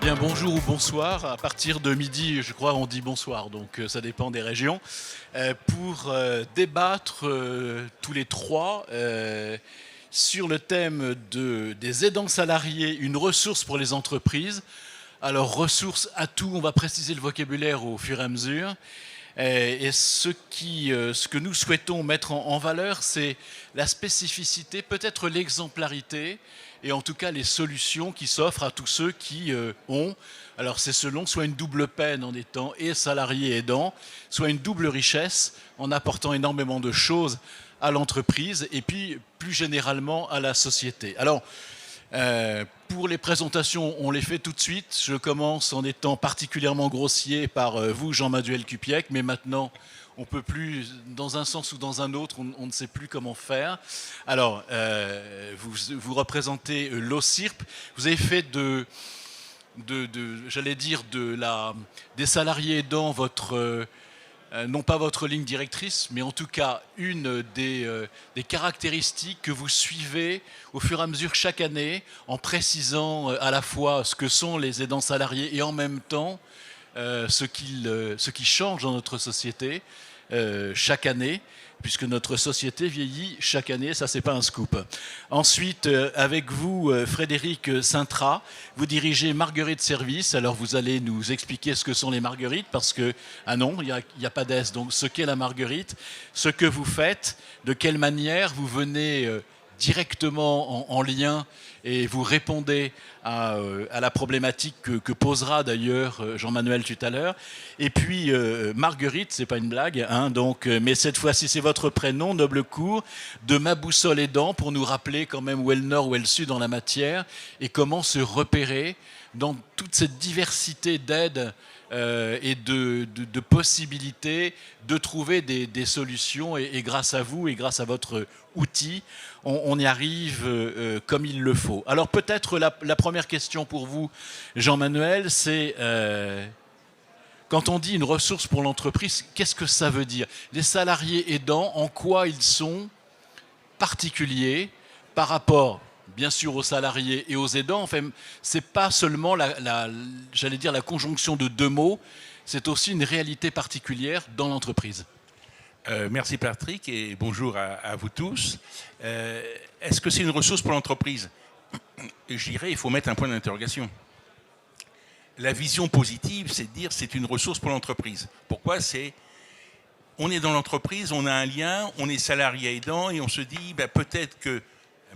Bien, bonjour ou bonsoir. À partir de midi, je crois, on dit bonsoir, donc ça dépend des régions. Pour débattre tous les trois sur le thème des aidants salariés, une ressource pour les entreprises. Alors, ressource, atout, on va préciser le vocabulaire au fur et à mesure. Et ce que nous souhaitons mettre en valeur, c'est la spécificité, peut-être l'exemplarité, et en tout cas les solutions qui s'offrent à tous ceux qui ont, alors c'est selon, soit une double peine en étant et salarié aidant, soit une double richesse en apportant énormément de choses à l'entreprise et puis plus généralement à la société. Alors, pour les présentations, on les fait tout de suite. Je commence en étant particulièrement grossier par vous, Jean-Manuel Cupiec, mais maintenant, on ne peut plus, dans un sens ou dans un autre, on ne sait plus comment faire. Alors, vous représentez l'OCIRP. Vous avez fait j'allais dire, des salariés aidants votre... non pas votre ligne directrice, mais en tout cas une des caractéristiques que vous suivez au fur et à mesure chaque année, en précisant à la fois ce que sont les aidants salariés et en même temps ce qui change dans notre société chaque année, puisque notre société vieillit chaque année, ça c'est pas un scoop. Ensuite, avec vous, Frédéric Sintra, vous dirigez Marguerite Service. Alors vous allez nous expliquer ce que sont les marguerites, parce que, ah non, il n'y a pas d'S, donc ce qu'est la marguerite, ce que vous faites, de quelle manière vous venez directement en lien et vous répondez à la problématique que posera d'ailleurs Jean-Manuel tout à l'heure. Et puis Marguerite, c'est pas une blague, hein, donc, mais cette fois-ci c'est votre prénom, noble cour, de Ma boussole aidant, pour nous rappeler quand même où est le nord, où est le sud dans la matière, et comment se repérer dans toute cette diversité d'aides et de possibilités de trouver des solutions. Et grâce à vous et grâce à votre outil, on y arrive comme il le faut. Alors peut-être la première question pour vous, Jean-Manuel, c'est quand on dit une ressource pour l'entreprise, qu'est-ce que ça veut dire? Les salariés aidants, en quoi ils sont particuliers par rapport, bien sûr, aux salariés et aux aidants? Enfin, c'est pas seulement j'allais dire la conjonction de deux mots, c'est aussi une réalité particulière dans l'entreprise. Merci Patrick et bonjour à vous tous. Est-ce que c'est une ressource pour l'entreprise? Je dirais il faut mettre un point d'interrogation. La vision positive, c'est de dire c'est une ressource pour l'entreprise. Pourquoi? On est dans l'entreprise, on a un lien, on est salarié aidant et on se dit peut-être que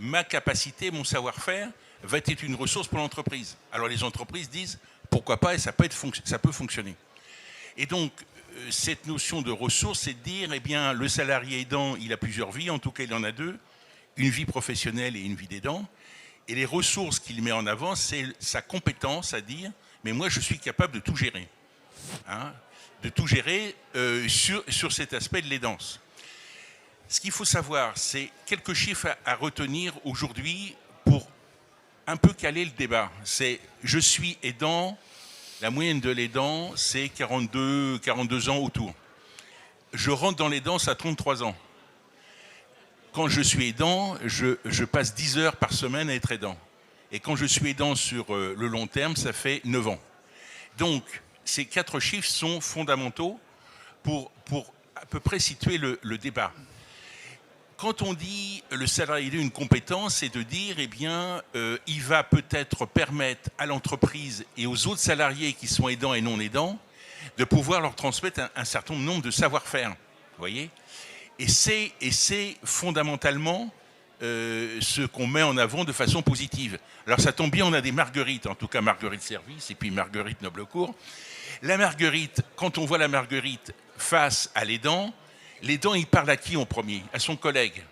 ma capacité, mon savoir-faire va être une ressource pour l'entreprise. Alors les entreprises disent pourquoi pas et ça peut fonctionner. Et donc cette notion de ressource, c'est de dire le salarié aidant, il a plusieurs vies, en tout cas il en a deux, une vie professionnelle et une vie d'aidant. Et les ressources qu'il met en avant, c'est sa compétence à dire mais moi je suis capable de tout gérer. Hein, de tout gérer sur cet aspect de l'aidance. Ce qu'il faut savoir, c'est quelques chiffres à retenir aujourd'hui pour un peu caler le débat. C'est je suis aidant, la moyenne de l'aidant, c'est 42 ans autour. Je rentre dans l'aidance à 33 ans. Quand je suis aidant, je passe 10 heures par semaine à être aidant. Et quand je suis aidant sur le long terme, ça fait 9 ans. Donc, ces 4 chiffres sont fondamentaux pour à peu près situer le débat. Quand on dit le salarié a une compétence, c'est de dire il va peut-être permettre à l'entreprise et aux autres salariés qui sont aidants et non aidants de pouvoir leur transmettre un certain nombre de savoir-faire. Vous voyez ? Et c'est fondamentalement ce qu'on met en avant de façon positive. Alors ça tombe bien, on a des marguerites, en tout cas Marguerite Service et puis Marguerite Noblecourt. La marguerite, quand on voit la marguerite face à l'aidant, l'aidant il parle à qui en premier? À son collègue,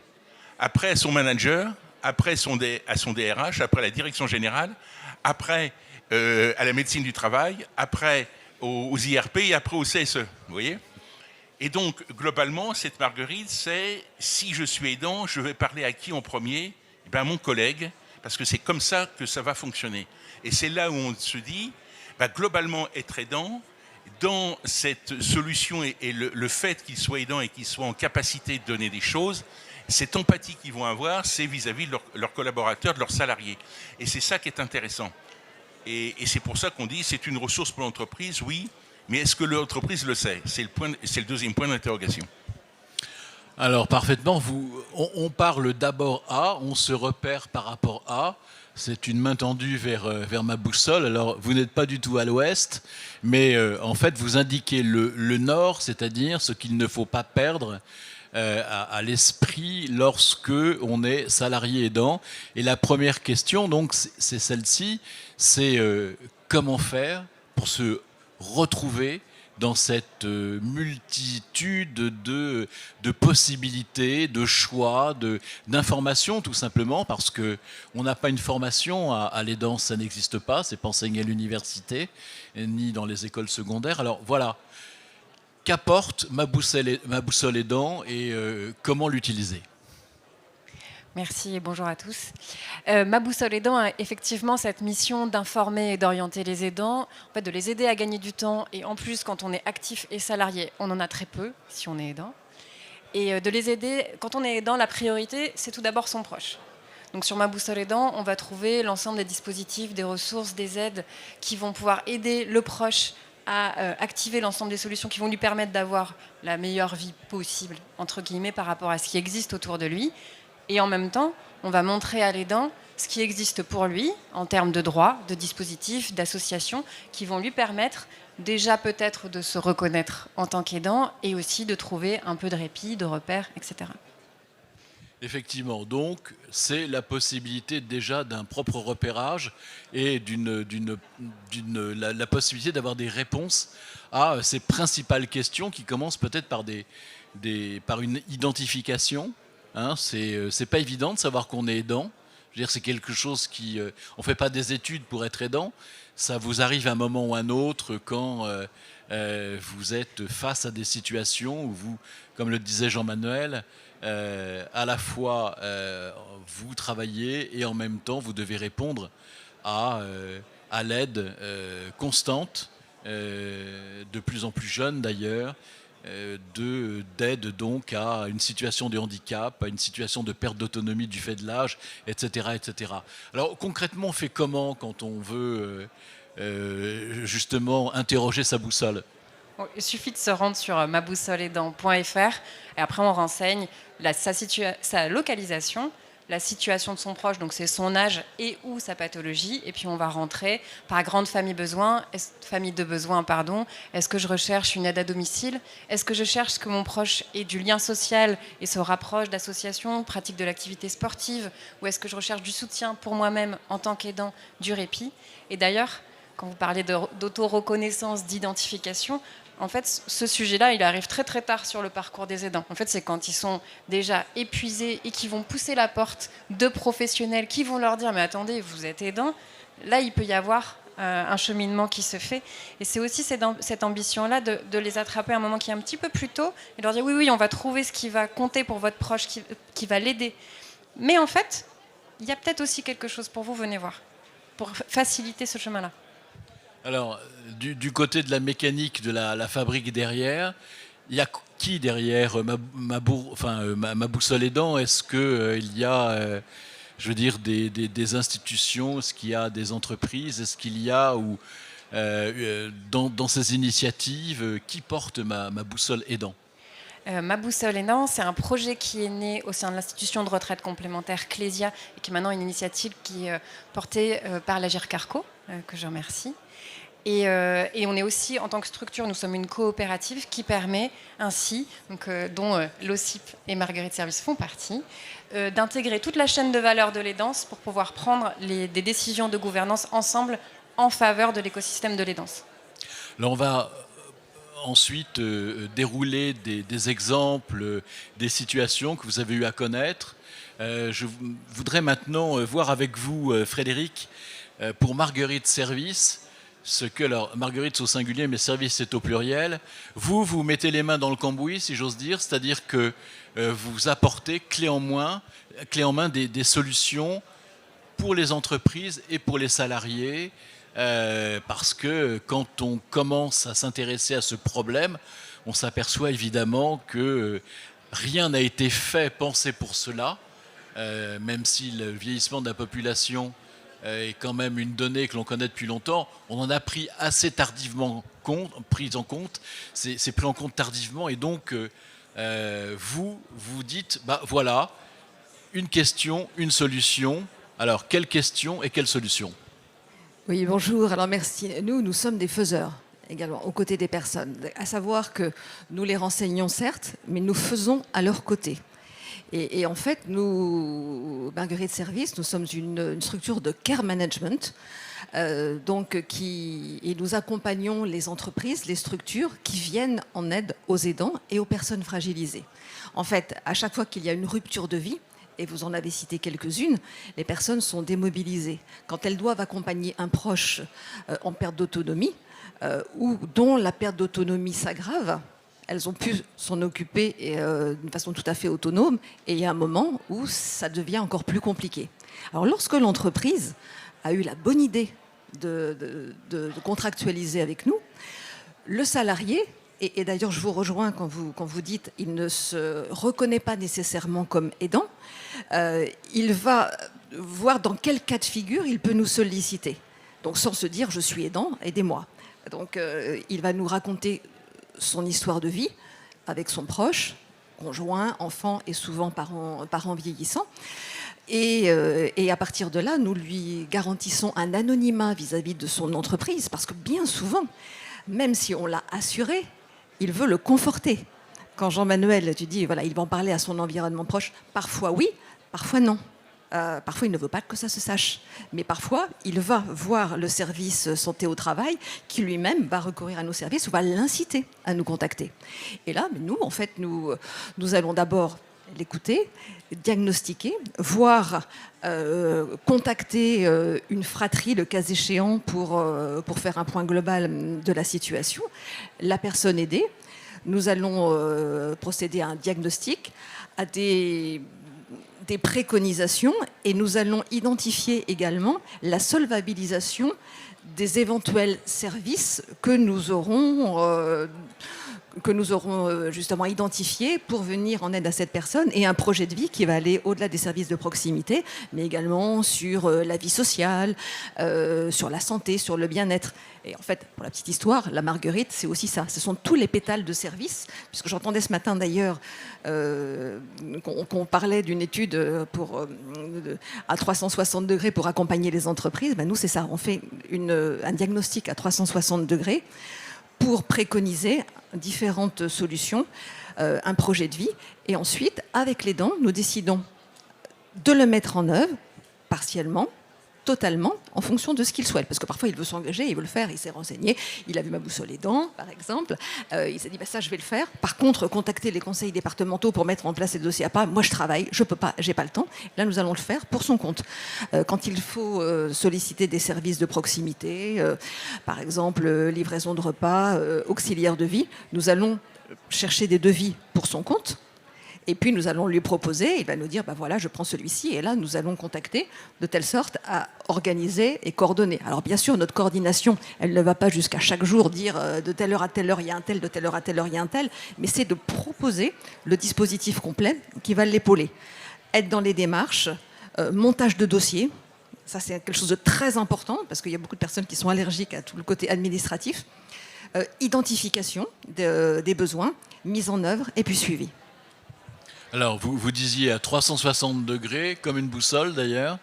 après à son manager, après à son DRH, après à la direction générale, après à la médecine du travail, après aux IRP et après au CSE. Vous voyez ? Et donc, globalement, cette marguerite, c'est si je suis aidant, je vais parler à qui en premier? À mon collègue, parce que c'est comme ça que ça va fonctionner. Et c'est là où on se dit, globalement, être aidant, dans cette solution et le fait qu'ils soient aidants et qu'ils soient en capacité de donner des choses, cette empathie qu'ils vont avoir, c'est vis-à-vis de leurs collaborateurs, de leurs salariés. Et c'est ça qui est intéressant. Et c'est pour ça qu'on dit c'est une ressource pour l'entreprise, oui, mais est-ce que l'entreprise le sait? C'est le deuxième point d'interrogation. Alors parfaitement, on parle d'abord à, on se repère par rapport à. C'est une main tendue vers ma boussole. Alors vous n'êtes pas du tout à l'ouest, mais en fait vous indiquez le nord, c'est-à-dire ce qu'il ne faut pas perdre à l'esprit lorsque on est salarié aidant. Et la première question, donc, c'est celle-ci, c'est comment faire pour se retrouver dans cette multitude de possibilités, de choix, d'informations, tout simplement, parce qu'on n'a pas une formation à l'aidance, ça n'existe pas, c'est pas enseigné à l'université, ni dans les écoles secondaires. Alors voilà, qu'apporte ma boussole aidant et comment l'utiliser? Merci et bonjour à tous. Ma boussole aidant a effectivement cette mission d'informer et d'orienter les aidants, en fait, de les aider à gagner du temps. Et en plus, quand on est actif et salarié, on en a très peu si on est aidant. Et de les aider, quand on est aidant, la priorité, c'est tout d'abord son proche. Donc sur ma boussole aidant, on va trouver l'ensemble des dispositifs, des ressources, des aides qui vont pouvoir aider le proche à activer l'ensemble des solutions qui vont lui permettre d'avoir la meilleure vie possible, entre guillemets, par rapport à ce qui existe autour de lui. Et en même temps, on va montrer à l'aidant ce qui existe pour lui en termes de droits, de dispositifs, d'associations qui vont lui permettre déjà peut-être de se reconnaître en tant qu'aidant et aussi de trouver un peu de répit, de repères, etc. Effectivement, donc c'est la possibilité déjà d'un propre repérage et la possibilité d'avoir des réponses à ces principales questions qui commencent peut-être par une identification. Hein, c'est pas évident de savoir qu'on est aidant. Je veux dire, c'est quelque chose qui... on ne fait pas des études pour être aidant. Ça vous arrive à un moment ou à un autre quand vous êtes face à des situations où vous, comme le disait Jean-Manuel, à la fois vous travaillez et en même temps vous devez répondre à l'aide constante, de plus en plus jeune d'ailleurs, d'aide donc à une situation de handicap, à une situation de perte d'autonomie du fait de l'âge, etc., etc. Alors concrètement, on fait comment quand on veut justement interroger sa boussole? Bon, il suffit de se rendre sur maboussoleaidant.fr et après on renseigne sa localisation, la situation de son proche, donc c'est son âge et ou sa pathologie, et puis on va rentrer par grande famille de besoin, pardon. Est-ce que je recherche une aide à domicile? Est-ce que je cherche que mon proche ait du lien social et se rapproche d'associations, pratique de l'activité sportive, ou est-ce que je recherche du soutien pour moi-même en tant qu'aidant, du répit? Et d'ailleurs, quand vous parlez d'auto-reconnaissance, d'identification, en fait, ce sujet-là, il arrive très très tard sur le parcours des aidants. En fait, c'est quand ils sont déjà épuisés et qu'ils vont pousser la porte de professionnels qui vont leur dire « mais attendez, vous êtes aidant », là, il peut y avoir un cheminement qui se fait. Et c'est aussi cette ambition-là de les attraper à un moment qui est un petit peu plus tôt et leur dire « oui, on va trouver ce qui va compter pour votre proche, qui va l'aider. Mais en fait, il y a peut-être aussi quelque chose pour vous, venez voir, pour faciliter ce chemin-là. » Alors, du côté de la mécanique de la fabrique derrière, il y a qui derrière ma boussole aidant? Est-ce qu'il y a, je veux dire, des institutions? Est-ce qu'il y a des entreprises? Est-ce qu'il y a, dans ces initiatives, qui porte ma boussole aidant? Ma boussole aidant, c'est un projet qui est né au sein de l'institution de retraite complémentaire Clésia et qui est maintenant une initiative qui est portée par l'Agir Carco, que je remercie. Et on est aussi, en tant que structure, nous sommes une coopérative qui permet ainsi, dont l'OSIP et Marguerite Service font partie, d'intégrer toute la chaîne de valeur de l'aidance pour pouvoir prendre des décisions de gouvernance ensemble en faveur de l'écosystème de l'aidance. Alors on va ensuite dérouler des exemples, des situations que vous avez eu à connaître. Je voudrais maintenant voir avec vous, Frédéric, pour Marguerite Service, alors Marguerite c'est au singulier, mais service c'est au pluriel. Vous mettez les mains dans le cambouis, si j'ose dire, c'est-à-dire que vous apportez clé en main des solutions pour les entreprises et pour les salariés, parce que quand on commence à s'intéresser à ce problème, on s'aperçoit évidemment que rien n'a été fait, pensé pour cela, même si le vieillissement de la population est quand même une donnée que l'on connaît depuis longtemps, on en a pris assez tardivement pris en compte, c'est pris en compte tardivement, et donc vous dites, bah voilà, une question, une solution. Alors, quelle question et quelle solution? Oui, bonjour. Alors merci. Nous sommes des faiseurs également, aux côtés des personnes. À savoir que nous les renseignons, certes, mais nous faisons à leur côté. Et en fait, nous, Marguerite Service, nous sommes une structure de care management, et nous accompagnons les entreprises, les structures qui viennent en aide aux aidants et aux personnes fragilisées. En fait, à chaque fois qu'il y a une rupture de vie, et vous en avez cité quelques-unes, les personnes sont démobilisées. Quand elles doivent accompagner un proche en perte d'autonomie, ou dont la perte d'autonomie s'aggrave, elles ont pu s'en occuper d'une façon tout à fait autonome, et il y a un moment où ça devient encore plus compliqué. Alors lorsque l'entreprise a eu la bonne idée de contractualiser avec nous, le salarié, et d'ailleurs je vous rejoins quand vous dites il ne se reconnaît pas nécessairement comme aidant, il va voir dans quel cas de figure il peut nous solliciter. Donc sans se dire je suis aidant, aidez-moi. Donc il va nous raconter son histoire de vie avec son proche, conjoint, enfant et souvent parents vieillissants. Et à partir de là, nous lui garantissons un anonymat vis-à-vis de son entreprise, parce que bien souvent, même si on l'a assuré, il veut le conforter. Quand Jean-Manuel, tu dis, voilà, il va en parler à son environnement proche, parfois oui, parfois non. Parfois, il ne veut pas que ça se sache. Mais parfois, il va voir le service santé au travail qui lui-même va recourir à nos services ou va l'inciter à nous contacter. Et là, nous, en fait, nous allons d'abord l'écouter, diagnostiquer, voire contacter une fratrie, le cas échéant, pour faire un point global de la situation. La personne aidée, nous allons procéder à un diagnostic, à des préconisations, et nous allons identifier également la solvabilisation des éventuels services que nous aurons justement identifiés pour venir en aide à cette personne, et un projet de vie qui va aller au-delà des services de proximité, mais également sur la vie sociale, sur la santé, sur le bien-être. Et en fait, pour la petite histoire, la Marguerite, c'est aussi ça. Ce sont tous les pétales de service, puisque j'entendais ce matin d'ailleurs qu'on parlait d'une étude à 360 degrés pour accompagner les entreprises. Ben nous, c'est ça. On fait un diagnostic à 360 degrés pour préconiser différentes solutions, un projet de vie. Et ensuite, avec l'aidant, nous décidons de le mettre en œuvre, partiellement, totalement, en fonction de ce qu'il souhaite. Parce que parfois, il veut s'engager, il veut le faire, il s'est renseigné, il a vu ma boussole aidant, par exemple. Il s'est dit, ça, je vais le faire. Par contre, contacter les conseils départementaux pour mettre en place les dossiers à part, moi, je travaille, je peux pas, j'ai pas le temps. Là, nous allons le faire pour son compte. Quand il faut solliciter des services de proximité, par exemple, livraison de repas, auxiliaire de vie, nous allons chercher des devis pour son compte. Et puis nous allons lui proposer, il va nous dire, voilà, je prends celui-ci, et là nous allons contacter de telle sorte à organiser et coordonner. Alors bien sûr, notre coordination, elle ne va pas jusqu'à chaque jour dire de telle heure à telle heure il y a un tel, de telle heure à telle heure il y a un tel, mais c'est de proposer le dispositif complet qui va l'épauler. Être dans les démarches, montage de dossiers, ça c'est quelque chose de très important, parce qu'il y a beaucoup de personnes qui sont allergiques à tout le côté administratif, identification des besoins, mise en œuvre et puis suivi. Alors, vous disiez à 360 degrés, comme une boussole d'ailleurs.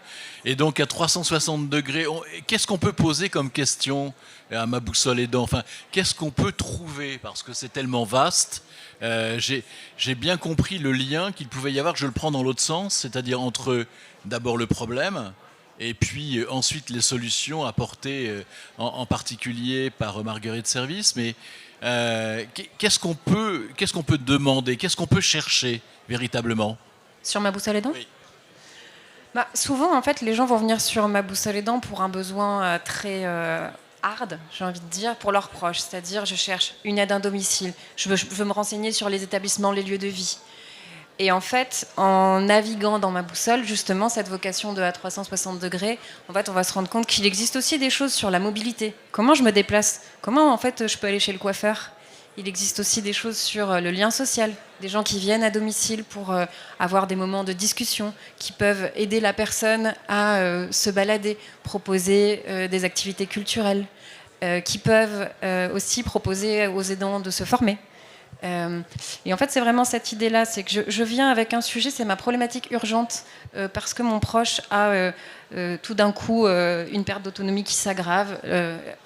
Et donc, à 360 degrés, qu'est-ce qu'on peut poser comme question à ma boussole aidant? Enfin, qu'est-ce qu'on peut trouver? Parce que c'est tellement vaste. J'ai bien compris le lien qu'il pouvait y avoir, je le prends dans l'autre sens, c'est-à-dire entre d'abord le problème et puis ensuite les solutions apportées en particulier par Marguerite Service. Mais qu'est-ce qu'on peut demander? Qu'est-ce qu'on peut chercher véritablement? Sur ma boussole aidant? Oui. Souvent, en fait, les gens vont venir sur ma boussole aidant pour un besoin très hard, j'ai envie de dire, pour leurs proches. C'est-à-dire, je cherche une aide à un domicile, je veux me renseigner sur les établissements, les lieux de vie. Et en fait, en naviguant dans ma boussole, justement, cette vocation de à 360 degrés, en fait, on va se rendre compte qu'il existe aussi des choses sur la mobilité. Comment je me déplace? Comment, en fait, je peux aller chez le coiffeur? Il existe aussi des choses sur le lien social, des gens qui viennent à domicile pour avoir des moments de discussion, qui peuvent aider la personne à se balader, proposer des activités culturelles, qui peuvent aussi proposer aux aidants de se former. Et en fait, c'est vraiment cette idée-là, c'est que je viens avec un sujet, c'est ma problématique urgente, parce que mon proche a tout d'un coup une perte d'autonomie qui s'aggrave,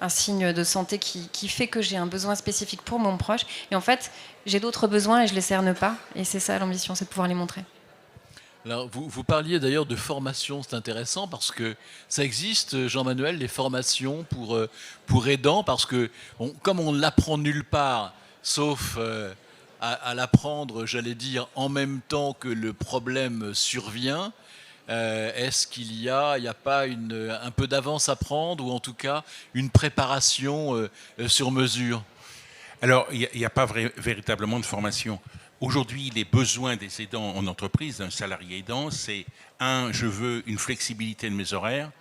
un signe de santé qui fait que j'ai un besoin spécifique pour mon proche. Et en fait, j'ai d'autres besoins et je les cerne pas. Et c'est ça l'ambition, c'est de pouvoir les montrer. Alors, vous parliez d'ailleurs de formation, c'est intéressant parce que ça existe, Jean-Manuel, les formations pour aidants, parce que comme on ne l'apprend nulle part, sauf à l'apprendre, j'allais dire, en même temps que le problème survient, est-ce qu'il n'y a pas un peu d'avance à prendre, ou en tout cas une préparation sur mesure? Alors, il n'y a pas véritablement de formation. Aujourd'hui, les besoins des aidants en entreprise, d'un salarié aidant, c'est je veux une flexibilité de mes horaires.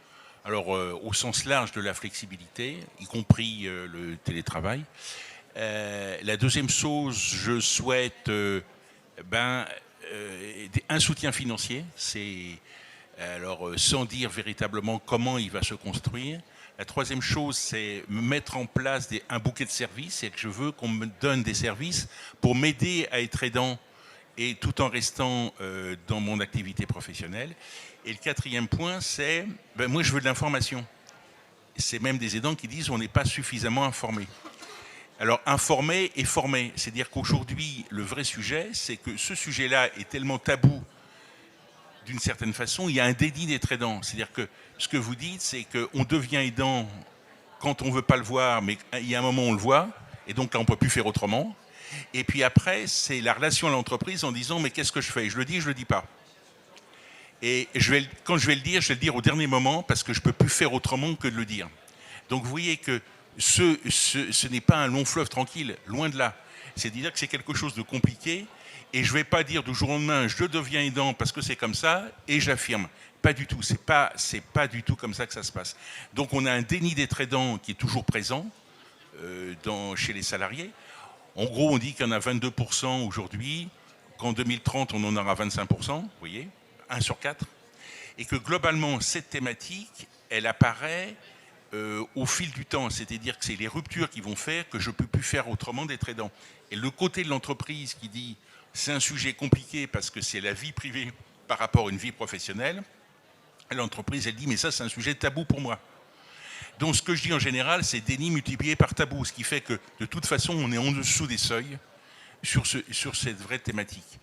Alors, au sens large de la flexibilité, y compris le télétravail. La deuxième chose, je souhaite un soutien financier. Alors, sans dire véritablement comment il va se construire. La troisième chose, c'est mettre en place un bouquet de services. C'est que je veux qu'on me donne des services pour m'aider à être aidant et tout en restant dans mon activité professionnelle. Et le quatrième point, c'est moi, je veux de l'information. C'est même des aidants qui disent on n'est pas suffisamment informé. Alors, informer et former. C'est-à-dire qu'aujourd'hui, le vrai sujet, c'est que ce sujet-là est tellement tabou. D'une certaine façon, il y a un déni d'être aidant. C'est-à-dire que ce que vous dites, c'est qu'on devient aidant quand on ne veut pas le voir, mais il y a un moment où on le voit, et donc là, on ne peut plus faire autrement. Et puis après, c'est la relation à l'entreprise en disant, mais qu'est-ce que je fais? Je le dis, je ne le dis pas. Et quand je vais le dire au dernier moment, parce que je ne peux plus faire autrement que de le dire. Donc vous voyez que ce n'est pas un long fleuve tranquille, loin de là. C'est-à-dire que c'est quelque chose de compliqué. Et je ne vais pas dire du jour au lendemain, je deviens aidant parce que c'est comme ça, et j'affirme. Pas du tout, c'est pas du tout comme ça que ça se passe. Donc on a un déni d'être aidant qui est toujours présent chez les salariés. En gros, on dit qu'il y en a 22% aujourd'hui, qu'en 2030, on en aura 25%, vous voyez, 1 sur 4. Et que globalement, cette thématique, elle apparaît au fil du temps. C'est-à-dire que c'est les ruptures qui vont faire que je ne peux plus faire autrement d'être aidant. Et le côté de l'entreprise qui dit c'est un sujet compliqué parce que c'est la vie privée par rapport à une vie professionnelle, l'entreprise, elle dit, mais ça, c'est un sujet tabou pour moi. Donc, ce que je dis en général, c'est déni multiplié par tabou, ce qui fait que, de toute façon, on est en dessous des seuils sur cette vraie thématique.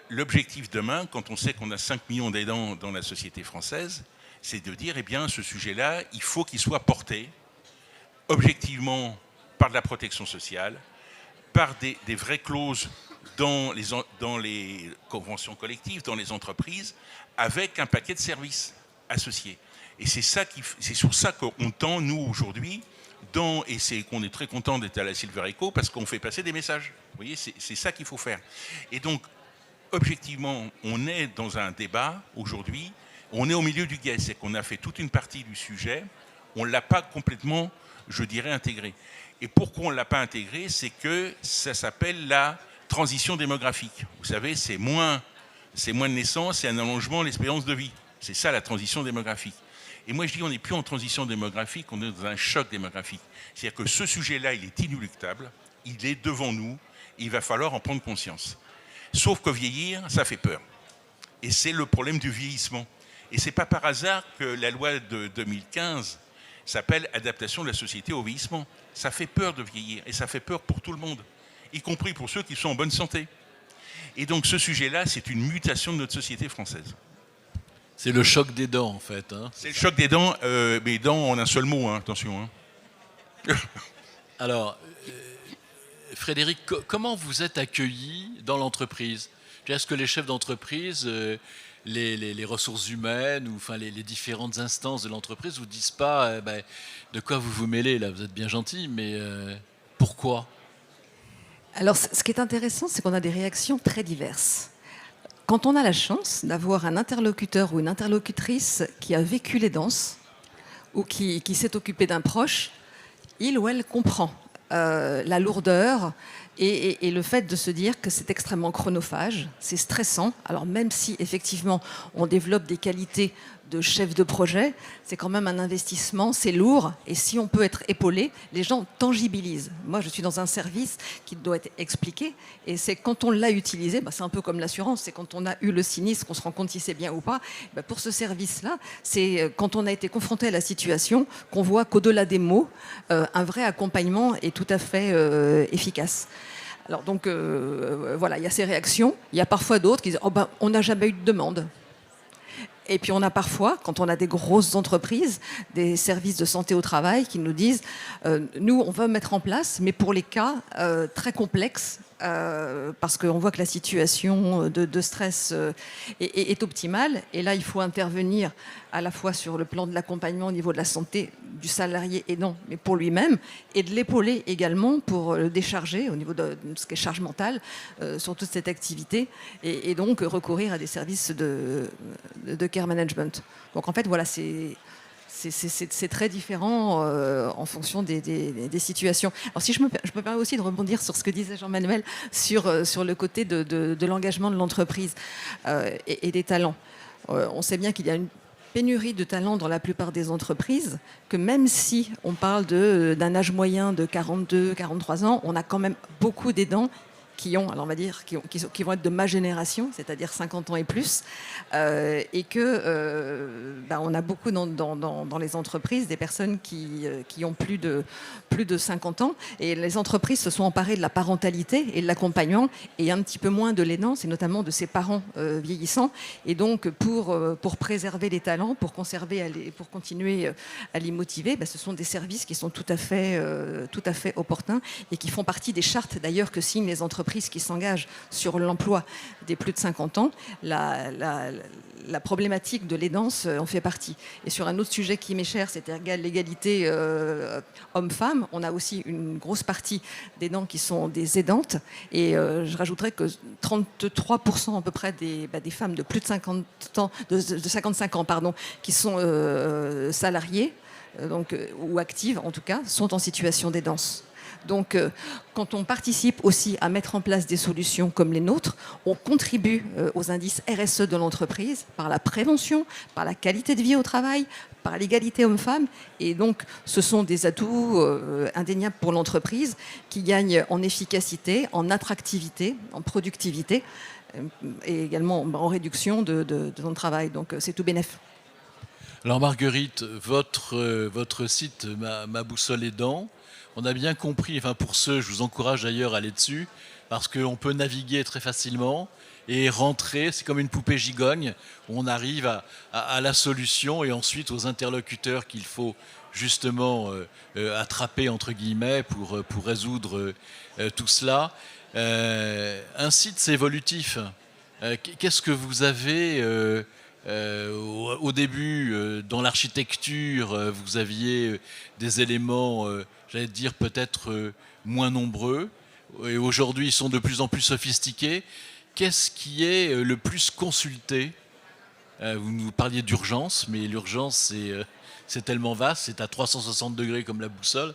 L'objectif demain, quand on sait qu'on a 5 millions d'aidants dans la société française, c'est de dire, eh bien, ce sujet-là, il faut qu'il soit porté objectivement par de la protection sociale, par des vraies clauses dans les conventions collectives, dans les entreprises, avec un paquet de services associés. Et c'est sur ça qu'on tend, nous, aujourd'hui, et c'est qu'on est très content d'être à la Silver Eco, parce qu'on fait passer des messages. Vous voyez, c'est ça qu'il faut faire. Et donc, objectivement, on est dans un débat, aujourd'hui, on est au milieu du guet, c'est qu'on a fait toute une partie du sujet, on ne l'a pas complètement, je dirais, intégré. Et pourquoi on ne l'a pas intégré, c'est que ça s'appelle la transition démographique. Vous savez, c'est moins de naissances, c'est un allongement de l'espérance de vie. C'est ça la transition démographique. Et moi je dis on n'est plus en transition démographique, on est dans un choc démographique. C'est-à-dire que ce sujet-là, il est inéluctable, il est devant nous, il va falloir en prendre conscience. Sauf que vieillir, ça fait peur. Et c'est le problème du vieillissement. Et ce n'est pas par hasard que la loi de 2015 s'appelle « Adaptation de la société au vieillissement ». Ça fait peur de vieillir, et ça fait peur pour tout le monde, y compris pour ceux qui sont en bonne santé. Et donc ce sujet-là, c'est une mutation de notre société française. C'est le choc des dents, en fait. Hein. C'est le choc des dents, mais dents en un seul mot, hein, attention. Hein. Alors, Frédéric, comment vous êtes accueilli dans l'entreprise? Est-ce que les chefs d'entreprise, les ressources humaines, ou enfin les différentes instances de l'entreprise vous disent pas de quoi vous vous mêlez là? Vous êtes bien gentil, mais pourquoi? Alors, ce qui est intéressant, c'est qu'on a des réactions très diverses. Quand on a la chance d'avoir un interlocuteur ou une interlocutrice qui a vécu les danses ou qui s'est occupé d'un proche, il ou elle comprend la lourdeur et le fait de se dire que c'est extrêmement chronophage, c'est stressant. Alors même si effectivement on développe des qualités de chef de projet, c'est quand même un investissement, c'est lourd, et si on peut être épaulé, les gens tangibilisent. Moi, je suis dans un service qui doit être expliqué, et c'est quand on l'a utilisé, c'est un peu comme l'assurance, c'est quand on a eu le sinistre qu'on se rend compte si c'est bien ou pas. Pour ce service-là, c'est quand on a été confronté à la situation qu'on voit qu'au-delà des mots, un vrai accompagnement est tout à fait efficace. Alors donc, voilà, il y a ces réactions. Il y a parfois d'autres qui disent « on n'a jamais eu de demande ». Et puis on a parfois, quand on a des grosses entreprises, des services de santé au travail qui nous disent nous, on veut mettre en place, mais pour les cas très complexes, parce qu'on voit que la situation de stress est optimale. Et là, il faut intervenir à la fois sur le plan de l'accompagnement au niveau de la santé du salarié aidant, mais pour lui-même, et de l'épauler également pour le décharger au niveau de ce qui est charge mentale sur toute cette activité, et donc recourir à des services de care management. Donc en fait, voilà, c'est très différent en fonction des situations. Alors si je me permets aussi de rebondir sur ce que disait Jean-Manuel sur le côté de l'engagement de l'entreprise et des talents. On sait bien qu'il y a une pénurie de talents dans la plupart des entreprises, que même si on parle d'un âge moyen de 42, 43 ans, on a quand même beaucoup d'aidants qui ont, alors on va dire, qui vont être de ma génération, c'est-à-dire 50 ans et plus, et que on a beaucoup dans les entreprises des personnes qui ont plus de 50 ans, et les entreprises se sont emparées de la parentalité et de l'accompagnement, et un petit peu moins de l'aidance, et notamment de ses parents vieillissants. Et donc pour préserver les talents, pour conserver, pour continuer à les motiver, ce sont des services qui sont tout à fait opportuns, et qui font partie des chartes d'ailleurs que signent les entreprises qui s'engagent sur l'emploi des plus de 50 ans. La problématique de l'aidance en fait partie. Et sur un autre sujet qui m'est cher, c'est-à-dire l'égalité homme-femme, on a aussi une grosse partie d'aidants qui sont des aidantes. Et je rajouterais que 33% à peu près des femmes de plus de 50 ans, de 55 ans, qui sont salariées, ou actives en tout cas, sont en situation d'aidance. Donc, quand on participe aussi à mettre en place des solutions comme les nôtres, on contribue aux indices RSE de l'entreprise par la prévention, par la qualité de vie au travail, par l'égalité homme-femme. Et donc, ce sont des atouts indéniables pour l'entreprise qui gagne en efficacité, en attractivité, en productivité et également en réduction de temps de travail. Donc, c'est tout bénef. Alors Marguerite, votre site Ma Boussole Aidant, on a bien compris, enfin pour ceux, je vous encourage d'ailleurs à aller dessus, parce qu'on peut naviguer très facilement et rentrer, c'est comme une poupée gigogne, où on arrive à la solution et ensuite aux interlocuteurs qu'il faut justement attraper entre guillemets pour résoudre tout cela. Un site, c'est évolutif. Qu'est-ce que vous avez au début, dans l'architecture, vous aviez des éléments, j'allais dire peut-être moins nombreux, et aujourd'hui ils sont de plus en plus sophistiqués. Qu'est-ce qui est le plus consulté ? Vous nous parliez d'urgence, mais l'urgence c'est tellement vaste, c'est à 360 degrés comme la boussole.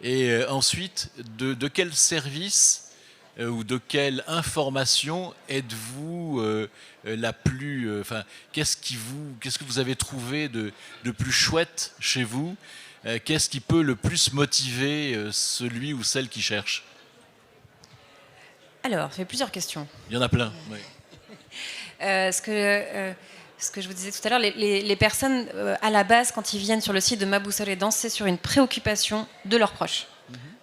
Et ensuite, de quel service ou de quelle information êtes-vous la plus... qu'est-ce que vous avez trouvé de plus chouette chez vous ? Qu'est-ce qui peut le plus motiver celui ou celle qui cherche ? Alors, il y a plusieurs questions. Il y en a plein. Oui. Ce que je vous disais tout à l'heure, les personnes, à la base, quand ils viennent sur le site de Ma Boussole Aidant, c'est sur une préoccupation de leurs proches.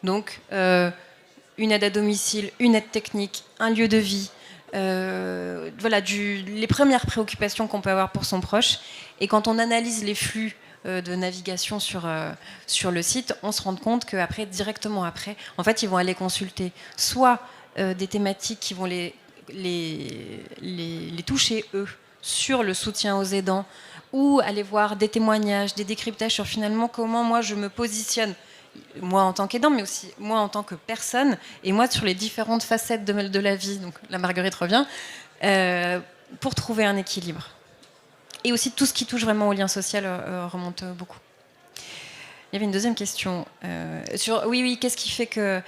Donc, une aide à domicile, une aide technique, un lieu de vie, voilà, les premières préoccupations qu'on peut avoir pour son proche. Et quand on analyse les flux de navigation sur le site, on se rend compte qu'après, directement après, en fait, ils vont aller consulter soit des thématiques qui vont les toucher, eux, sur le soutien aux aidants, ou aller voir des témoignages, des décryptages sur finalement comment moi je me positionne. moi en tant qu'aidant, mais aussi moi en tant que personne, et moi sur les différentes facettes de la vie, donc la Marguerite revient, pour trouver un équilibre. Et aussi tout ce qui touche vraiment au lien social remonte beaucoup. Il y avait une deuxième question sur oui, qu'est-ce qui fait que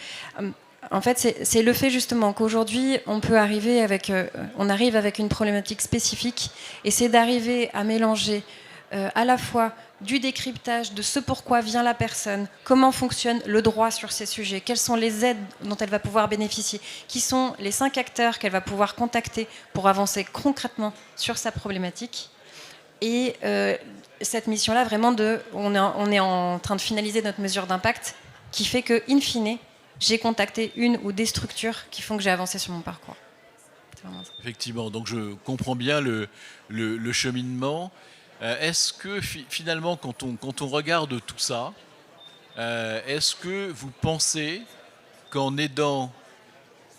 en fait c'est le fait justement qu'aujourd'hui on arrive avec une problématique spécifique, et c'est d'arriver à mélanger à la fois du décryptage de ce pourquoi vient la personne, comment fonctionne le droit sur ces sujets, quelles sont les aides dont elle va pouvoir bénéficier, qui sont les 5 acteurs qu'elle va pouvoir contacter pour avancer concrètement sur sa problématique. Et cette mission-là, vraiment, on est en train de finaliser notre mesure d'impact, qui fait que, in fine, j'ai contacté une ou des structures qui font que j'ai avancé sur mon parcours. C'est vraiment ça. Effectivement, donc je comprends bien le cheminement. Est-ce que finalement, quand on regarde tout ça, est-ce que vous pensez qu'en aidant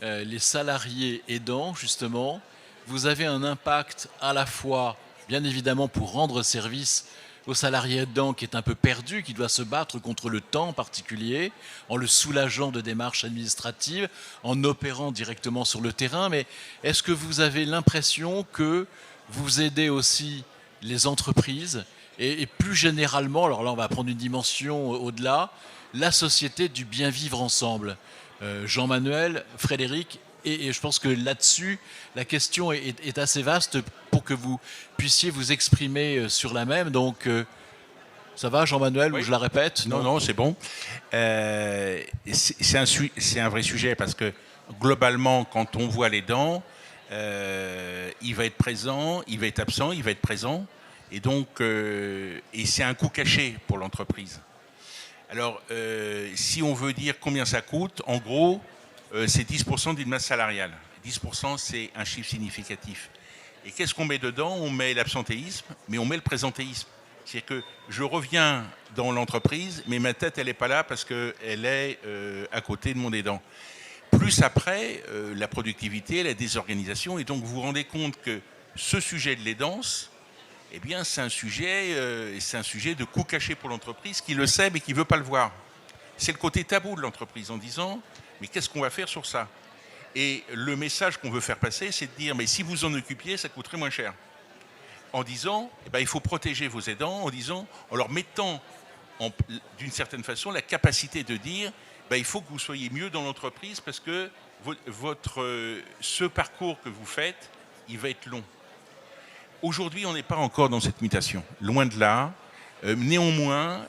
les salariés aidants, justement, vous avez un impact à la fois, bien évidemment, pour rendre service aux salariés aidants qui est un peu perdu, qui doit se battre contre le temps en particulier, en le soulageant de démarches administratives, en opérant directement sur le terrain, mais est-ce que vous avez l'impression que vous aidez aussi les entreprises et plus généralement, alors là on va prendre une dimension au-delà, la société du bien vivre ensemble. Jean-Manuel, Frédéric, et je pense que là-dessus, la question est assez vaste pour que vous puissiez vous exprimer sur la même. Donc, ça va, Jean-Manuel, Oui. ou je la répète? Non, c'est bon. C'est un vrai sujet parce que globalement, quand on voit les dents, il va être présent, il va être absent, il va être présent. Et donc, et c'est un coût caché pour l'entreprise. Alors, si on veut dire combien ça coûte, en gros, c'est 10% d'une masse salariale. 10%, c'est un chiffre significatif. Et qu'est-ce qu'on met dedans? On met l'absentéisme, mais on met le présentéisme. C'est-à-dire que je reviens dans l'entreprise, mais ma tête, elle n'est pas là parce qu'elle est à côté de mon aidant. Plus après, la productivité, la désorganisation. Et donc, vous vous rendez compte que ce sujet de l'aidance, eh bien, c'est un sujet de coût caché pour l'entreprise qui le sait mais qui ne veut pas le voir. C'est le côté tabou de l'entreprise en disant « mais qu'est-ce qu'on va faire sur ça ?» Et le message qu'on veut faire passer, c'est de dire « mais si vous en occupiez, ça coûterait moins cher ». En disant eh ben, il faut protéger vos aidants, en leur mettant d'une certaine façon la capacité de dire ben, il faut que vous soyez mieux dans l'entreprise parce que ce parcours que vous faites, il va être long. Aujourd'hui, on n'est pas encore dans cette mutation, loin de là. Néanmoins,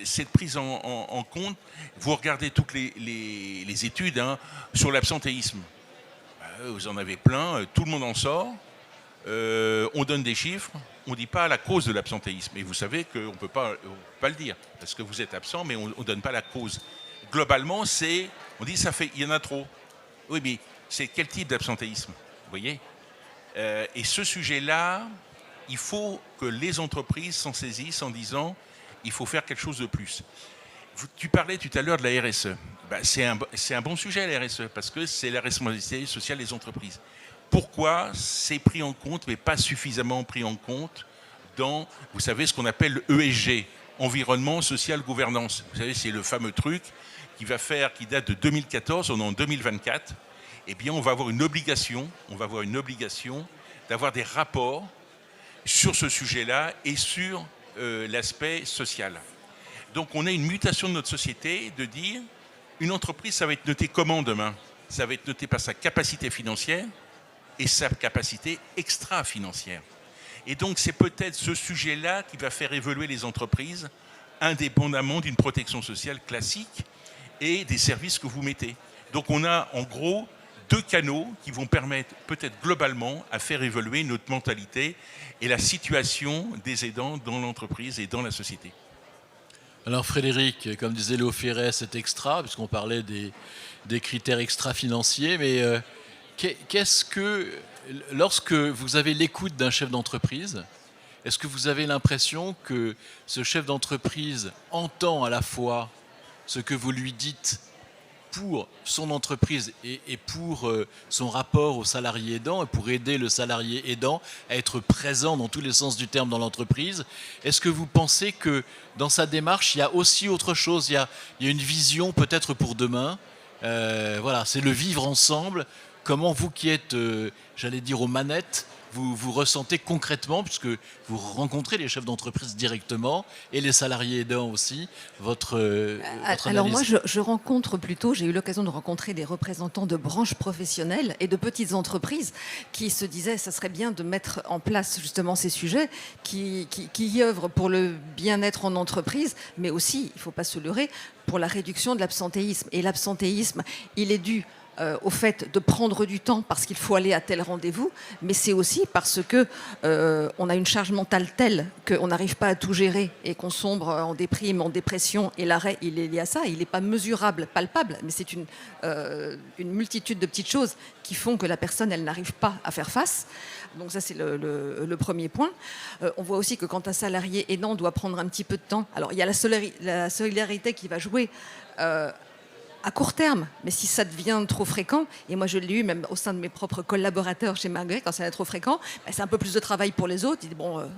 cette prise en compte, vous regardez toutes les études sur l'absentéisme. Vous en avez plein, tout le monde en sort. On donne des chiffres, on ne dit pas la cause de l'absentéisme. Et vous savez qu'on ne peut pas le dire, parce que vous êtes absent, mais on ne donne pas la cause. Globalement, on dit il y en a trop. Oui, mais c'est quel type d'absentéisme? Vous voyez? Et ce sujet-là, il faut que les entreprises s'en saisissent en disant il faut faire quelque chose de plus. Tu parlais tout à l'heure de la RSE. Ben, c'est un bon sujet, la RSE, parce que c'est la responsabilité sociale des entreprises. Pourquoi c'est pris en compte, mais pas suffisamment pris en compte dans, vous savez, ce qu'on appelle le ESG, environnement, social, gouvernance. Vous savez, c'est le fameux truc qui date de 2014, on est en 2024. Eh bien, on va avoir une obligation d'avoir des rapports sur ce sujet-là et sur l'aspect social. Donc, on a une mutation de notre société de dire une entreprise, ça va être noté comment demain? Ça va être noté par sa capacité financière et sa capacité extra-financière. Et donc, c'est peut-être ce sujet-là qui va faire évoluer les entreprises indépendamment d'une protection sociale classique et des services que vous mettez. Donc, on a en gros 2 canaux qui vont permettre peut-être globalement à faire évoluer notre mentalité et la situation des aidants dans l'entreprise et dans la société. Alors Frédéric, comme disait Léo Ferret, c'est extra, puisqu'on parlait des critères extra-financiers, mais qu'est-ce que, lorsque vous avez l'écoute d'un chef d'entreprise, est-ce que vous avez l'impression que ce chef d'entreprise entend à la fois ce que vous lui dites pour son entreprise et pour son rapport au salarié aidant et pour aider le salarié aidant à être présent dans tous les sens du terme dans l'entreprise. Est-ce que vous pensez que dans sa démarche, il y a aussi autre chose, il y a une vision peut-être pour demain? Voilà, c'est le vivre ensemble. Comment vous qui êtes, j'allais dire, aux manettes, vous ressentez concrètement, puisque vous rencontrez les chefs d'entreprise directement et les salariés aidants aussi, votre Alors moi, analyse? je rencontre plutôt, j'ai eu l'occasion de rencontrer des représentants de branches professionnelles et de petites entreprises qui se disaient ça serait bien de mettre en place justement ces sujets qui y œuvrent pour le bien-être en entreprise, mais aussi, il ne faut pas se leurrer, pour la réduction de l'absentéisme. Et l'absentéisme, il est dû au fait de prendre du temps parce qu'il faut aller à tel rendez-vous, mais c'est aussi parce que on a une charge mentale telle qu'on n'arrive pas à tout gérer et qu'on sombre en déprime, en dépression, et l'arrêt, il est lié à ça. Il n'est pas mesurable, palpable, mais c'est une multitude de petites choses qui font que la personne, elle n'arrive pas à faire face. Donc ça, c'est le premier point. On voit aussi que quand un salarié aidant doit prendre un petit peu de temps, alors il y a la solidarité qui va jouer à court terme, mais si ça devient trop fréquent, et moi je l'ai eu même au sein de mes propres collaborateurs chez Marguerite, quand ça devient trop fréquent, c'est un peu plus de travail pour les autres. Il dit bon,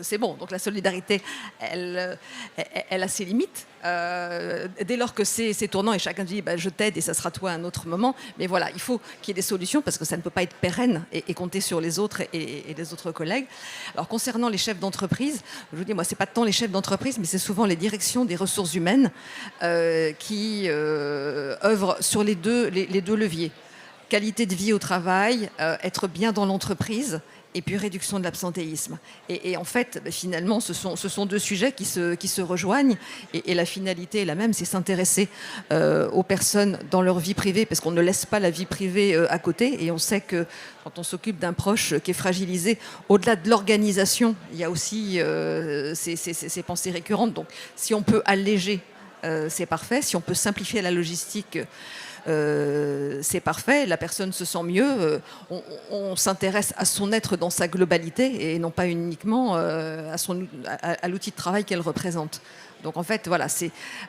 c'est bon. Donc la solidarité, elle a ses limites. Dès lors que c'est tournant et chacun dit je t'aide et ça sera toi à un autre moment. Mais voilà, il faut qu'il y ait des solutions parce que ça ne peut pas être pérenne et compter sur les autres et les autres collègues. Alors concernant les chefs d'entreprise, je vous dis, moi c'est pas tant les chefs d'entreprise, mais c'est souvent les directions des ressources humaines qui œuvrent sur les deux leviers. Qualité de vie au travail, être bien dans l'entreprise, et puis réduction de l'absentéisme. Et en fait, finalement, ce sont deux sujets qui se rejoignent, et la finalité est la même, c'est s'intéresser aux personnes dans leur vie privée, parce qu'on ne laisse pas la vie privée à côté, et on sait que quand on s'occupe d'un proche qui est fragilisé, au-delà de l'organisation, il y a aussi ces pensées récurrentes. Donc, si on peut alléger, c'est parfait. Si on peut simplifier la logistique, c'est parfait, la personne se sent mieux, on s'intéresse à son être dans sa globalité et non pas uniquement à l'outil de travail qu'elle représente. Donc en fait, voilà,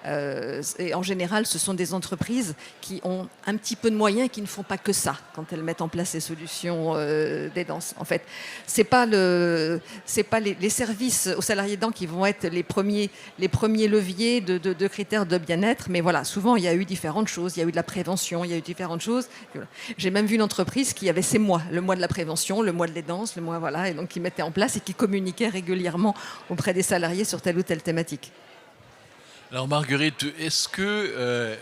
en général, ce sont des entreprises qui ont un petit peu de moyens, qui ne font pas que ça quand elles mettent en place ces solutions d'aidance. En fait, c'est pas les services aux salariés aidants qui vont être les premiers leviers de critères de bien-être. Mais voilà, souvent il y a eu différentes choses. Il y a eu de la prévention, il y a eu différentes choses. J'ai même vu une entreprise qui avait ces mois, le mois de la prévention, le mois de l'aidance, le mois voilà, et donc qui mettait en place et qui communiquait régulièrement auprès des salariés sur telle ou telle thématique. Alors Marguerite, est-ce que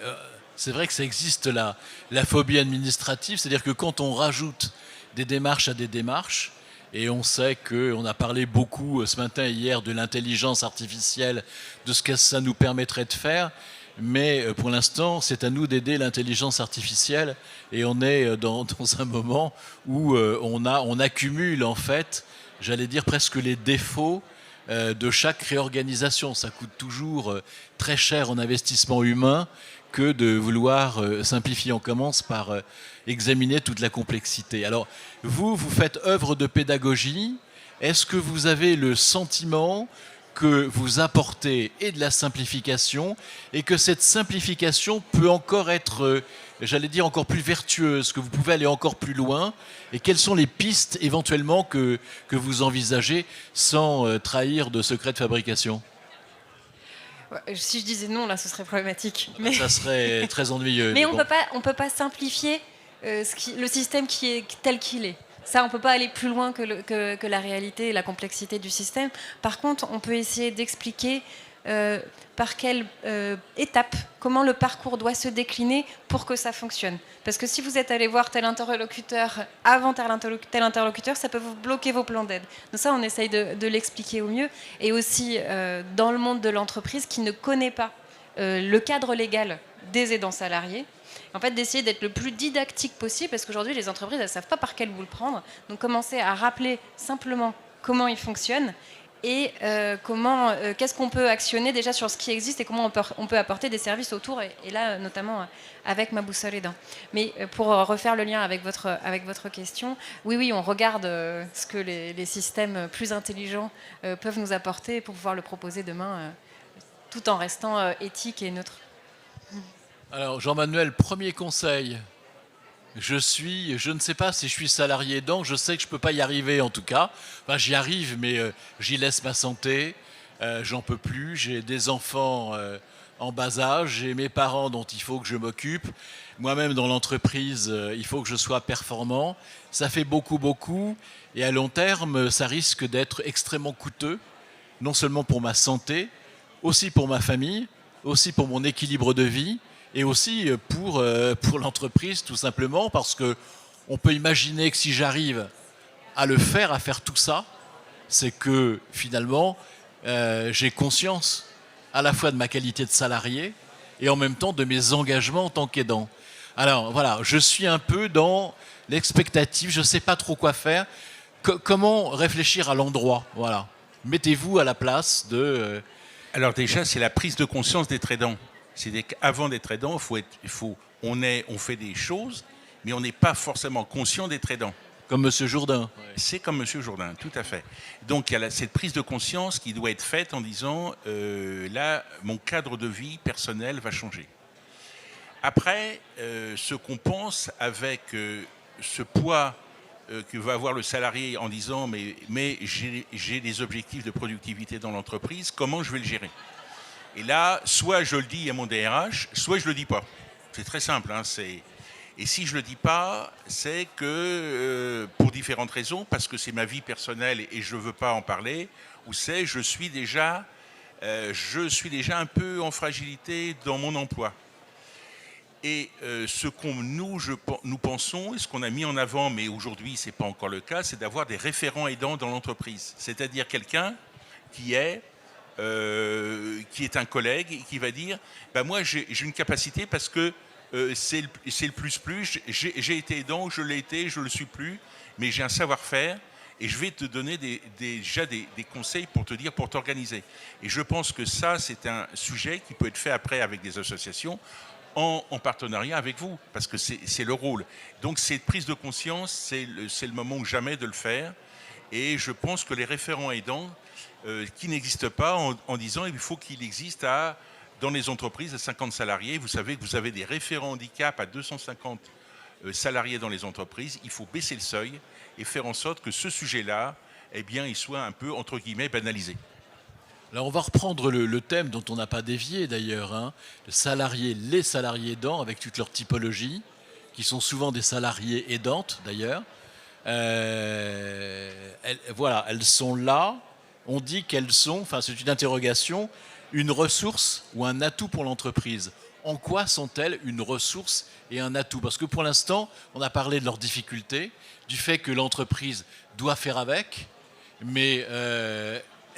c'est vrai que ça existe la phobie administrative, c'est-à-dire que quand on rajoute des démarches à des démarches, et on sait qu'on a parlé beaucoup ce matin et hier de l'intelligence artificielle, de ce que ça nous permettrait de faire, mais pour l'instant, c'est à nous d'aider l'intelligence artificielle, et on est dans un moment où on accumule en fait, j'allais dire presque les défauts de chaque réorganisation. Ça coûte toujours très cher en investissement humain que de vouloir simplifier. On commence par examiner toute la complexité. Alors, vous faites œuvre de pédagogie. Est-ce que vous avez le sentiment que vous apportez et de la simplification et que cette simplification peut encore être, j'allais dire, encore plus vertueuse, que vous pouvez aller encore plus loin? Et quelles sont les pistes éventuellement que vous envisagez sans trahir de secret de fabrication? Si je disais non, là, ce serait problématique. Mais, ça serait très ennuyeux. mais bon. on peut pas simplifier le système qui est tel qu'il est. Ça, on ne peut pas aller plus loin que la réalité et la complexité du système. Par contre, on peut essayer d'expliquer par quelle étape, comment le parcours doit se décliner pour que ça fonctionne. Parce que si vous êtes allé voir tel interlocuteur avant tel interlocuteur, ça peut vous bloquer vos plans d'aide. Donc ça, on essaye de l'expliquer au mieux. Et aussi, dans le monde de l'entreprise qui ne connaît pas le cadre légal des aidants salariés, en fait, d'essayer d'être le plus didactique possible, parce qu'aujourd'hui, les entreprises, elles ne savent pas par quel bout le prendre. Donc, commencer à rappeler simplement comment il fonctionne et qu'est-ce qu'on peut actionner déjà sur ce qui existe et comment on peut apporter des services autour, et là, notamment avec Ma Boussole Aidant. Mais pour refaire le lien avec votre question, oui, on regarde ce que les systèmes plus intelligents peuvent nous apporter pour pouvoir le proposer demain, tout en restant éthique et neutre. Alors, Jean-Manuel, premier conseil. Je ne sais pas si je suis salarié aidant, je sais que je ne peux pas y arriver en tout cas. Enfin, j'y arrive, mais j'y laisse ma santé, j'en peux plus. J'ai des enfants en bas âge, j'ai mes parents dont il faut que je m'occupe. Moi-même, dans l'entreprise, il faut que je sois performant. Ça fait beaucoup, beaucoup. Et à long terme, ça risque d'être extrêmement coûteux, non seulement pour ma santé, aussi pour ma famille, aussi pour mon équilibre de vie et aussi pour l'entreprise tout simplement parce que on peut imaginer que si j'arrive à faire tout ça, c'est que finalement j'ai conscience à la fois de ma qualité de salarié et en même temps de mes engagements en tant qu'aidant. Alors voilà, je suis un peu dans l'expectative, je ne sais pas trop quoi faire. Comment réfléchir à l'endroit, voilà. Mettez-vous à la place de... Alors déjà, c'est la prise de conscience d'être aidant. C'est qu'avant d'être aidant, on fait des choses, mais on n'est pas forcément conscient d'être aidant. Comme M. Jourdain. C'est comme M. Jourdain, tout à fait. Donc il y a cette prise de conscience qui doit être faite en disant là, mon cadre de vie personnel va changer. Après, ce qu'on pense avec ce poids que va avoir le salarié en disant mais j'ai des objectifs de productivité dans l'entreprise, comment je vais le gérer? Et là, soit je le dis à mon DRH, soit je le dis pas. C'est très simple. Hein, et si je le dis pas, c'est que pour différentes raisons, parce que c'est ma vie personnelle et je veux pas en parler, ou c'est je suis déjà un peu en fragilité dans mon emploi. Et ce qu'on nous pensons, et ce qu'on a mis en avant, mais aujourd'hui ce n'est pas encore le cas, c'est d'avoir des référents aidants dans l'entreprise. C'est-à-dire quelqu'un qui est un collègue et qui va dire moi j'ai une capacité parce que c'est le plus, j'ai été aidant, je l'ai été, je ne le suis plus, mais j'ai un savoir-faire et je vais te donner déjà des conseils pour te dire, pour t'organiser. Et je pense que ça, c'est un sujet qui peut être fait après avec des associations, en partenariat avec vous, parce que c'est le rôle. Donc cette prise de conscience, c'est le moment ou jamais de le faire. Et je pense que les référents aidants, qui n'existent pas en disant il faut qu'il existe dans les entreprises à 50 salariés. Vous savez que vous avez des référents handicap à 250 salariés dans les entreprises. Il faut baisser le seuil et faire en sorte que ce sujet-là, eh bien, il soit un peu, entre guillemets, banalisé. Alors on va reprendre le thème dont on n'a pas dévié d'ailleurs, hein, les salariés aidants avec toute leur typologie, qui sont souvent des salariés aidantes d'ailleurs. Elles sont là, on dit qu'elles sont, enfin c'est une interrogation, une ressource ou un atout pour l'entreprise. En quoi sont-elles une ressource et un atout? Parce que pour l'instant, on a parlé de leurs difficultés, du fait que l'entreprise doit faire avec, mais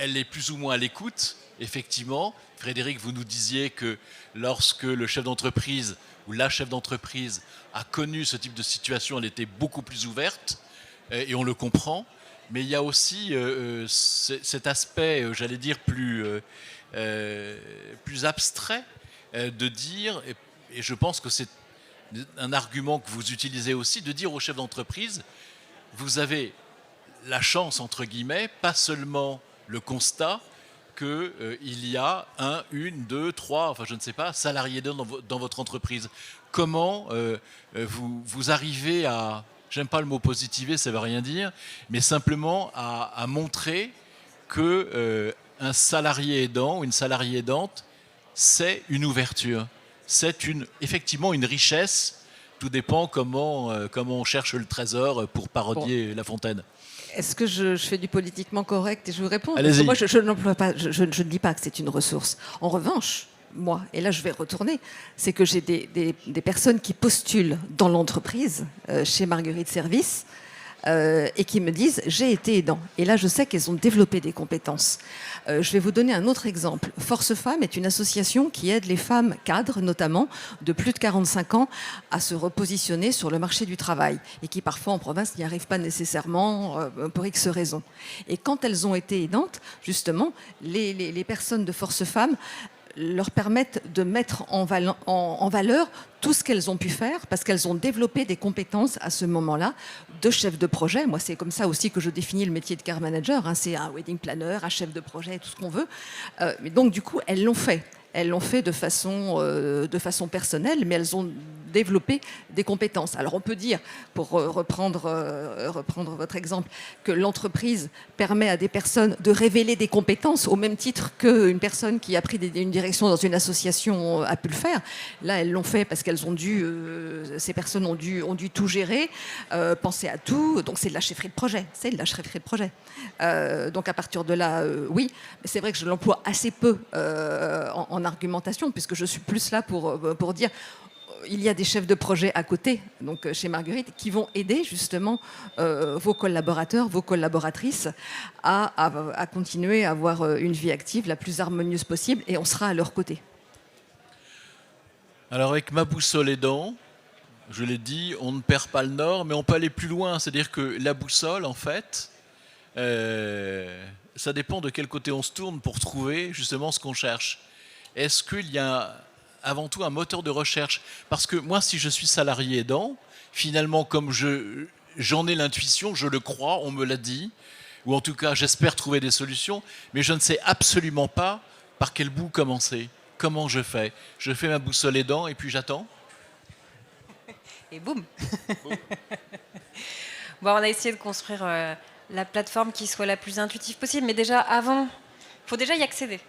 elle est plus ou moins à l'écoute, effectivement. Frédéric, vous nous disiez que lorsque le chef d'entreprise ou la chef d'entreprise a connu ce type de situation, elle était beaucoup plus ouverte, et on le comprend. Mais il y a aussi cet aspect, j'allais dire, plus abstrait, de dire, et je pense que c'est un argument que vous utilisez aussi, de dire au chef d'entreprise, vous avez la chance, entre guillemets, pas seulement le constat qu'il y a 1, 1, 2, 3, enfin je ne sais pas, salariés dans votre entreprise. Comment vous arrivez à, j'aime pas le mot positiver, ça ne veut rien dire, mais simplement à montrer que un salarié aidant ou une salariée aidante, c'est une ouverture, c'est effectivement une richesse. Tout dépend comment on cherche le trésor, pour parodier La Fontaine. Est-ce que je fais du politiquement correct et je vous réponds? Allez-y. Moi, je n'emploie pas, je ne dis pas que c'est une ressource. En revanche, moi, et là je vais retourner, c'est que j'ai des personnes qui postulent dans l'entreprise, chez Marguerite Service, et qui me disent j'ai été aidant. Et là je sais qu'elles ont développé des compétences. Je vais vous donner un autre exemple. Force Femmes est une association qui aide les femmes cadres, notamment de plus de 45 ans, à se repositionner sur le marché du travail et qui parfois en province n'y arrivent pas nécessairement pour X raisons. Et quand elles ont été aidantes, justement, les personnes de Force Femmes leur permettent de mettre en valeur tout ce qu'elles ont pu faire parce qu'elles ont développé des compétences à ce moment-là de chef de projet. Moi, c'est comme ça aussi que je définis le métier de care manager. Hein. C'est un wedding planner, un chef de projet, tout ce qu'on veut. Mais donc, du coup, elles l'ont fait. elles l'ont fait de façon personnelle, mais elles ont développé des compétences. Alors on peut dire, pour reprendre votre exemple, que l'entreprise permet à des personnes de révéler des compétences au même titre qu'une personne qui a pris une direction dans une association a pu le faire. Là, elles l'ont fait parce qu'elles ont dû, ces personnes ont dû tout gérer, penser à tout. Donc c'est de la chefferie de projet. C'est de la chefferie de projet. Donc à partir de là, oui. Mais c'est vrai que je l'emploie assez peu en argumentation, puisque je suis plus là pour dire il y a des chefs de projet à côté, donc chez Marguerite, qui vont aider justement vos collaborateurs, vos collaboratrices à continuer à avoir une vie active la plus harmonieuse possible, et on sera à leur côté. Alors avec Ma boussole aidant, je l'ai dit, on ne perd pas le nord, mais on peut aller plus loin. C'est-à-dire que la boussole, en fait, ça dépend de quel côté on se tourne pour trouver justement ce qu'on cherche. Est-ce qu'il y a avant tout un moteur de recherche? Parce que moi, si je suis salarié aidant, finalement, comme j'en ai l'intuition, je le crois, on me l'a dit, ou en tout cas, j'espère trouver des solutions, mais je ne sais absolument pas par quel bout commencer. Comment je fais? Je fais ma boussole aidant et puis j'attends. Et boum. Bon, on a essayé de construire la plateforme qui soit la plus intuitive possible, mais déjà avant, il faut déjà y accéder.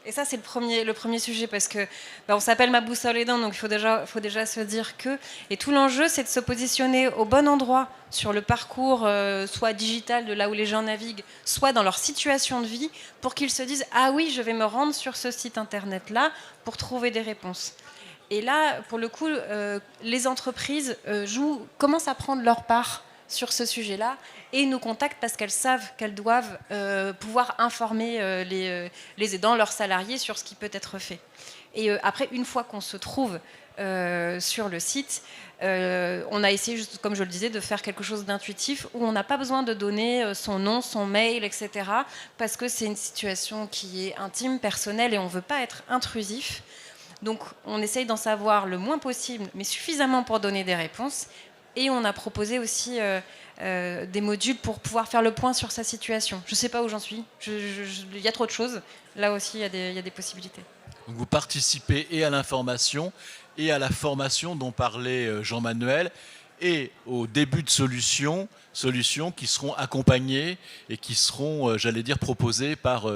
Et ça, c'est le premier sujet, parce que on s'appelle Ma boussole aidant, donc il faut déjà se dire que... Et tout l'enjeu, c'est de se positionner au bon endroit sur le parcours, soit digital de là où les gens naviguent, soit dans leur situation de vie, pour qu'ils se disent « Ah oui, je vais me rendre sur ce site internet-là pour trouver des réponses ». Et là, pour le coup, les entreprises commencent à prendre leur part sur ce sujet-là et nous contactent parce qu'elles savent qu'elles doivent pouvoir informer les aidants, leurs salariés, sur ce qui peut être fait. Et après, une fois qu'on se trouve sur le site, on a essayé, comme je le disais, de faire quelque chose d'intuitif où on n'a pas besoin de donner son nom, son mail, etc. parce que c'est une situation qui est intime, personnelle, et on ne veut pas être intrusif. Donc on essaye d'en savoir le moins possible, mais suffisamment pour donner des réponses. Et on a proposé aussi des modules pour pouvoir faire le point sur sa situation. Je ne sais pas où j'en suis. Il y a trop de choses. Là aussi, il y a des possibilités. Donc vous participez et à l'information et à la formation dont parlait Jean-Manuel, et au début de solutions qui seront accompagnées et qui seront, j'allais dire, proposées par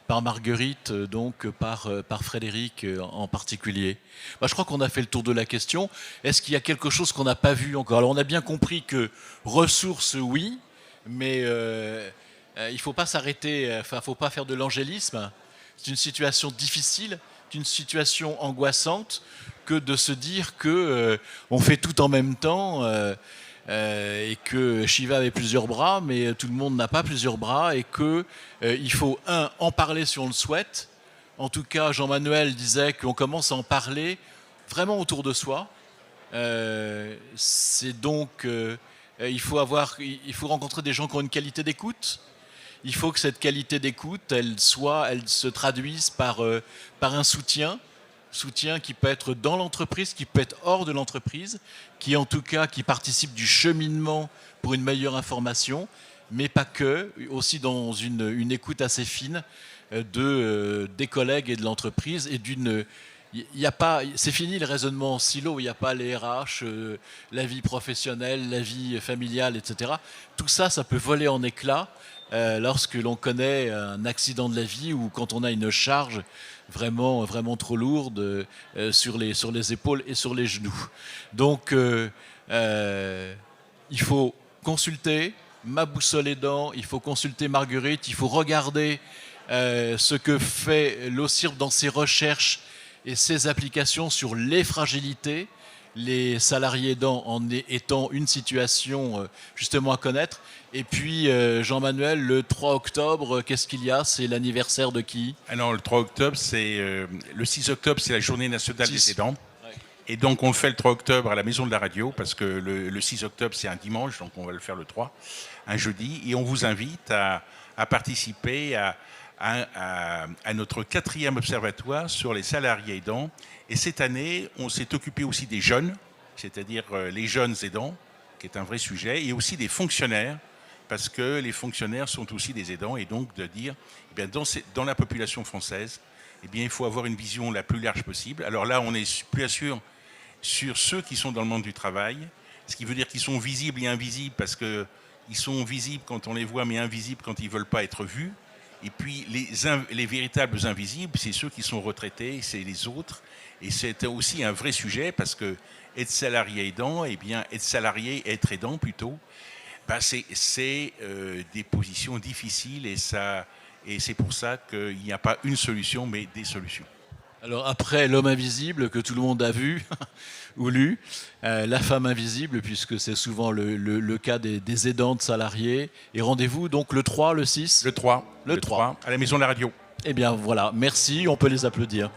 Marguerite, donc par Frédéric en particulier. Bah, je crois qu'on a fait le tour de la question. Est-ce qu'il y a quelque chose qu'on n'a pas vu encore? Alors on a bien compris que ressources, oui, mais il ne faut pas s'arrêter, il ne faut pas faire de l'angélisme. C'est une situation difficile, c'est une situation angoissante, que de se dire qu'on fait tout en même temps et que Shiva avait plusieurs bras, mais tout le monde n'a pas plusieurs bras, et qu'il faut, en parler si on le souhaite. En tout cas, Jean-Manuel disait qu'on commence à en parler vraiment autour de soi. C'est donc... il faut rencontrer des gens qui ont une qualité d'écoute. Il faut que cette qualité d'écoute, elle se traduise par un soutien qui peut être dans l'entreprise, qui peut être hors de l'entreprise, qui en tout cas qui participe du cheminement pour une meilleure information, mais pas que, aussi dans une écoute assez fine des collègues et de l'entreprise, et c'est fini le raisonnement en silo, il n'y a pas les RH, la vie professionnelle, la vie familiale, etc. Tout ça, ça peut voler en éclats lorsque l'on connaît un accident de la vie, ou quand on a une charge vraiment, vraiment trop lourde sur les épaules et sur les genoux. Donc, il faut consulter Ma boussole aidant, il faut consulter Marguerite, il faut regarder ce que fait l'OCIRP dans ses recherches et ses applications sur les fragilités, les salariés aidants en étant une situation justement à connaître. Et puis, Jean-Manuel, le 3 octobre, qu'est-ce qu'il y a? C'est l'anniversaire de qui? Alors, le 3 octobre, le 6 octobre, c'est la journée nationale des aidants. Ouais. Et donc, on le fait le 3 octobre à la Maison de la Radio, parce que le 6 octobre, c'est un dimanche, donc on va le faire le 3, un jeudi. Et on vous invite à participer à notre 4e observatoire sur les salariés aidants. Et cette année, on s'est occupé aussi des jeunes, c'est-à-dire les jeunes aidants, qui est un vrai sujet, et aussi des fonctionnaires, parce que les fonctionnaires sont aussi des aidants, et donc de dire, eh bien, dans la population française, eh bien, il faut avoir une vision la plus large possible. Alors là, on est plus sûr sur ceux qui sont dans le monde du travail, ce qui veut dire qu'ils sont visibles et invisibles, parce qu'ils sont visibles quand on les voit, mais invisibles quand ils ne veulent pas être vus. Et puis, les véritables invisibles, c'est ceux qui sont retraités, c'est les autres. Et c'est aussi un vrai sujet, parce que être salarié aidant, eh bien, être salarié, être aidant plutôt, ben c'est des positions difficiles, et c'est pour ça qu'il n'y a pas une solution, mais des solutions. Alors après l'homme invisible que tout le monde a vu ou lu, la femme invisible, puisque c'est souvent le cas des aidantes salariés. Et rendez-vous donc le 3, le 6 Le 3. Le 3. À la Maison de la Radio. Eh bien voilà, merci, on peut les applaudir.